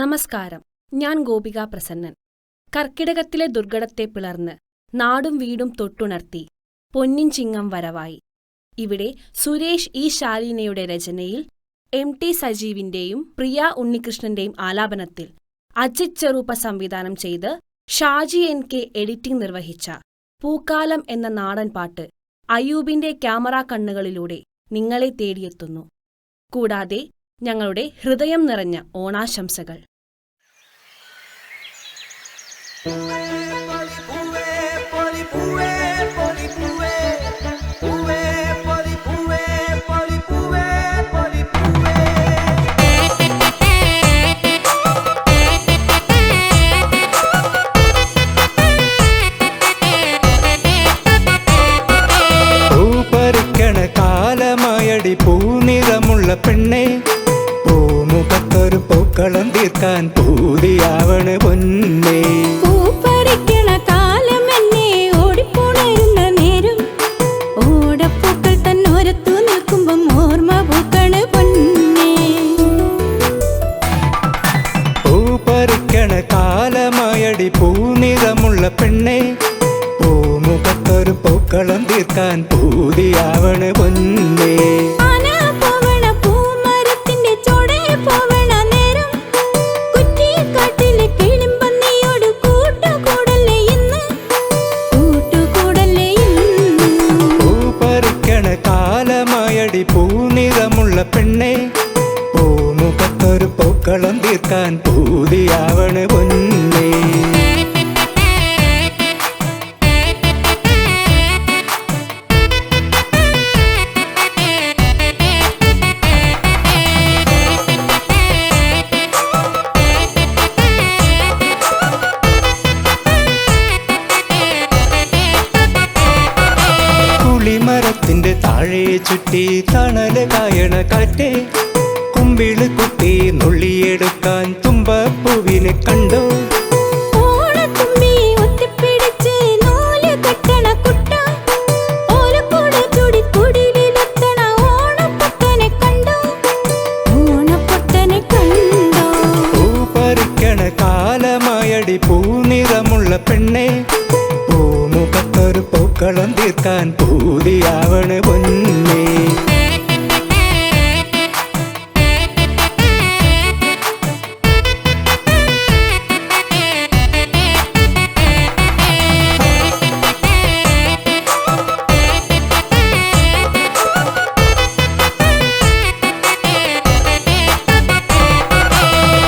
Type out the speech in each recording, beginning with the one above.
നമസ്കാരം. ഞാൻ ഗോപിക പ്രസന്നൻ. കർക്കിടകത്തിലെ ദുർഘടത്തെ പിളർന്ന് നാടും വീടും തൊട്ടുണർത്തി പൊന്നിൻ ചിങ്ങം വരവായി. ഇവിടെ സുരേഷ് ഇ ശാലീനയുടെ രചനയിൽ ടി സജീവിന്റെയും പ്രിയ ഉണ്ണികൃഷ്ണന്റെയും ആലാപനത്തിൽ അജിത് ചെറുപ്പ സംവിധാനം ചെയ്ത് ഷാജി കെ എഡിറ്റിംഗ് നിർവഹിച്ച പൂക്കാലം എന്ന നാടൻ പാട്ട് അയ്യൂബിന്റെ ക്യാമറ കണ്ണുകളിലൂടെ നിങ്ങളെ തേടിയെത്തുന്നു. കൂടാതെ ഞങ്ങളുടെ ഹൃദയം നിറഞ്ഞ ഓണാശംസകൾ. കാലമായടി പൂനിറമുള്ള പെണ്ണെ, പൂമുഖത്തൊരു പൂക്കളം തീർക്കാൻ പൂതിയാവണ് പൊന്നേ. പൂപ്പറിക്കണ കാലം എന്നെ ഓടിപ്പോണരുന്ന നേരം, ഓടപ്പൂക്കൾ തന്നോരത്തു നിൽക്കുമ്പം ഓർമ്മ പൂക്കണ് പൊന്നേ. പൂപ്പറിക്കണ കാലമായടി പൂനിറമുള്ള പെണ്ണെ, പൂമുഖത്തൊരു പൂക്കളം തീർക്കാൻ പൂതിയാവണ് പൊന്നേ. കാലമായടി പൂനിറമുള്ള പെണ്ണെ, പൂമുഖത്തൊരു പൂക്കളം തീർക്കാൻ പൂതിയാവണ് പൊന്നേ. മരത്തിന്റെ താഴെ ചുറ്റി തണല് കായണ കാറ്റേ, കുമ്പിള് കുത്തി നുള്ളിയെടുക്കാൻ തുമ്പപ്പൂവിനെ കണ്ടോ? പൂപ്പറിക്കണ കാലമായടി പൂനിറമുള്ള പെണ്ണെ, പൂമുഖത്തൊരു പൂക്കളം തീർക്കാൻ പൂതിയാവണ് പൊന്നേ.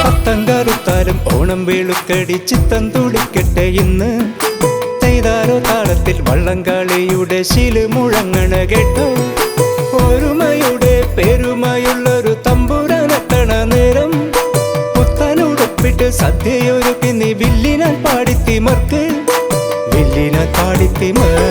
പത്തം കറുത്താലും ഓണം വെളുക്കടി ചിത്തം തുടിക്കട്ടെ ഇന്ന്. ചെയ്താരോ താളത്തിൽ വള്ളംകളിയുടെ ശില് മുഴങ്ങണ കേട്ടോ? ഒരുമയുടെ പെരുമയുള്ളൊരു തമ്പുരാനെത്തണ നേരം, പുത്തനുടുപ്പിട്ട് സദ്യയൊരുക്കി നീ വില്ലിനാൽ പാടിത്തിമർക്ക്, വില്ലിനാൽ പാടിത്തിമർ.